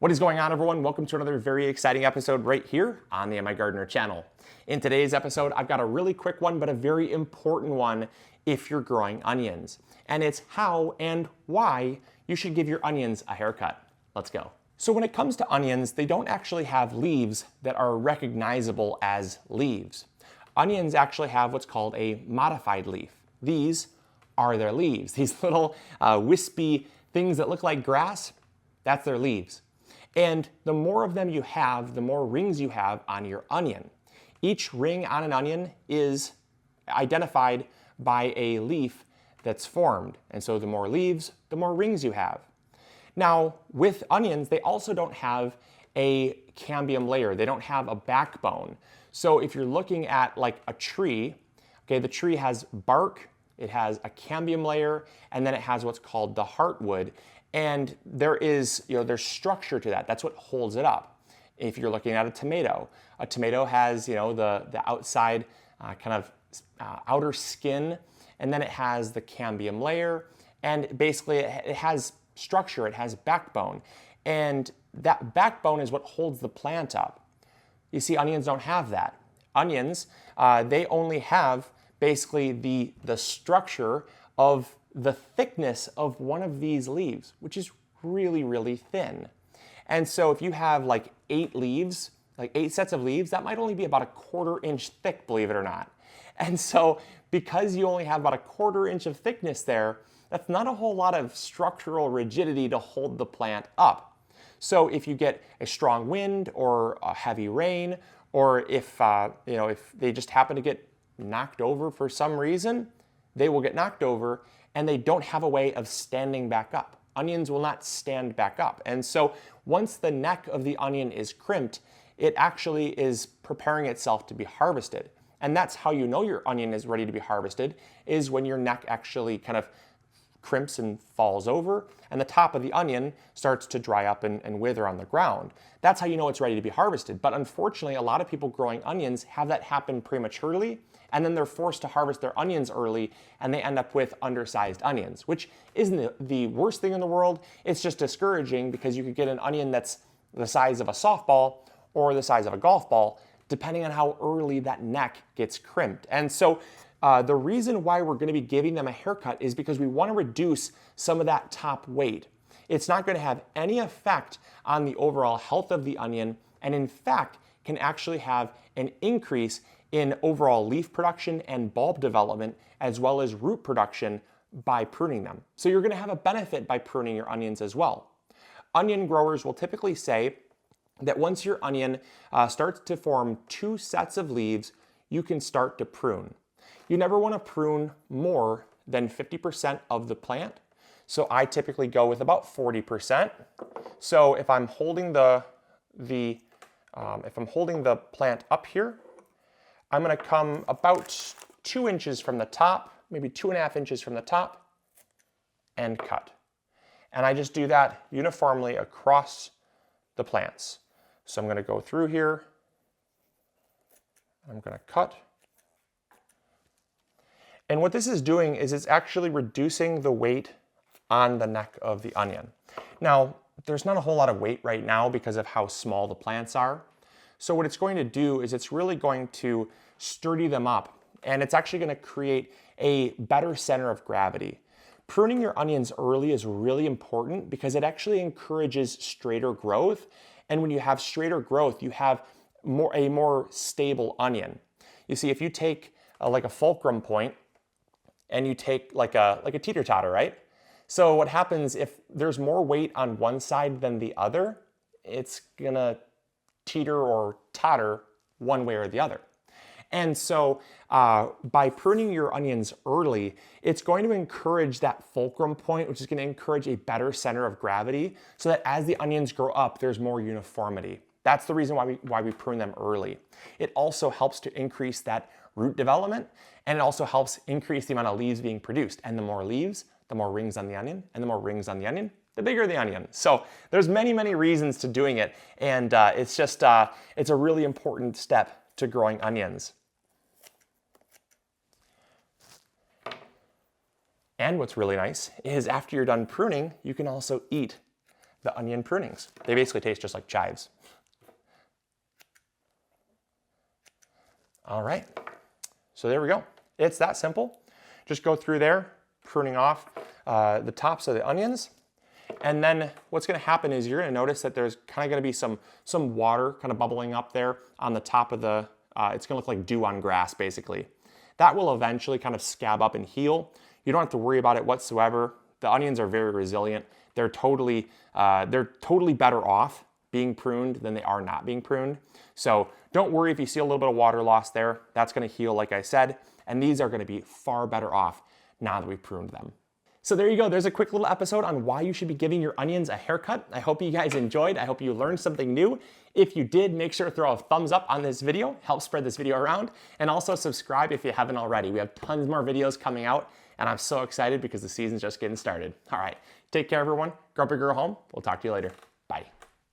What is going on, everyone? Welcome to another very exciting episode right here on the MIgardener channel. In today's episode, I've got a really quick one, but a very important one if you're growing onions. And it's how and why you should give your onions a haircut. Let's go. So when it comes to onions, they don't actually have leaves that are recognizable as leaves. Onions actually have what's called a modified leaf. These are their leaves. These little wispy things that look like grass, that's their leaves. And the more of them you have, the more rings you have on your onion. Each ring on an onion is identified by a leaf that's formed. And so the more leaves, the more rings you have. Now, with onions, they also don't have a cambium layer. They don't have a backbone. So if you're looking at like a tree, okay, the tree has bark, it has a cambium layer, and then it has what's called the heartwood. And there is, there's structure to that. That's what holds it up. If you're looking at a tomato has, the outside outer skin, and then it has the cambium layer, and basically it has structure, it has backbone. And that backbone is what holds the plant up. You see, onions don't have that. Onions, they only have basically the structure of the thickness of one of these leaves, which is really, really thin. And so if you have like 8 leaves, like 8 sets of leaves, that might only be about a 1/4 inch thick, believe it or not. And so because you only have about a 1/4 inch of thickness there, that's not a whole lot of structural rigidity to hold the plant up. So if you get a strong wind or a heavy rain, or if they just happen to get knocked over for some reason, they will get knocked over and they don't have a way of standing back up. Onions will not stand back up. And so once the neck of the onion is crimped, it actually is preparing itself to be harvested. And that's how you know your onion is ready to be harvested, is when your neck actually kind of crimps and falls over, and the top of the onion starts to dry up and wither on the ground. That's how you know it's ready to be harvested. But unfortunately, a lot of people growing onions have that happen prematurely, and then they're forced to harvest their onions early, and they end up with undersized onions, which isn't the worst thing in the world. It's just discouraging because you could get an onion that's the size of a softball or the size of a golf ball, depending on how early that neck gets crimped. And so the reason why we're going to be giving them a haircut is because we want to reduce some of that top weight. It's not going to have any effect on the overall health of the onion, and in fact can actually have an increase in overall leaf production and bulb development, as well as root production by pruning them. So you're going to have a benefit by pruning your onions as well. Onion growers will typically say that once your onion starts to form 2 sets of leaves, you can start to prune. You never want to prune more than 50% of the plant. So I typically go with about 40%. So if I'm holding the plant up here, I'm going to come about 2 inches from the top, maybe 2.5 inches from the top, and cut. And I just do that uniformly across the plants. So I'm going to go through here, I'm going to cut. And what this is doing is it's actually reducing the weight on the neck of the onion. Now, there's not a whole lot of weight right now because of how small the plants are. So what it's going to do is it's really going to sturdy them up, and it's actually going to create a better center of gravity. Pruning your onions early is really important because it actually encourages straighter growth. And when you have straighter growth, you have a more stable onion. You see, if you take like a fulcrum point and you take like a teeter-totter, right? So what happens if there's more weight on one side than the other, it's gonna teeter or totter one way or the other. And so by pruning your onions early, it's going to encourage that fulcrum point, which is going to encourage a better center of gravity, so that as the onions grow up, there's more uniformity. That's the reason why we prune them early. It also helps to increase that root development, and it also helps increase the amount of leaves being produced. And the more leaves, the more rings on the onion, and the more rings on the onion, the bigger the onion. So there's many, many reasons to doing it, and it's a really important step to growing onions. And what's really nice is after you're done pruning, you can also eat the onion prunings. They basically taste just like chives. All right, so there we go. It's that simple. Just go through there, pruning off the tops of the onions. And then what's gonna happen is you're gonna notice that there's kind of gonna be some water kind of bubbling up there on the top of the, it's gonna look like dew on grass basically. That will eventually kind of scab up and heal. You don't have to worry about it whatsoever. The onions are very resilient. They're totally better off being pruned than they are not being pruned. So don't worry if you see a little bit of water loss there. That's gonna heal, like I said, and these are gonna be far better off now that we've pruned them. So there you go, there's a quick little episode on why you should be giving your onions a haircut. I hope you guys enjoyed. I hope you learned something new. If you did, make sure to throw a thumbs up on this video, help spread this video around, and also subscribe if you haven't already. We have tons more videos coming out, and I'm so excited because the season's just getting started. All right, take care everyone, grow up or grow home. We'll talk to you later. Bye.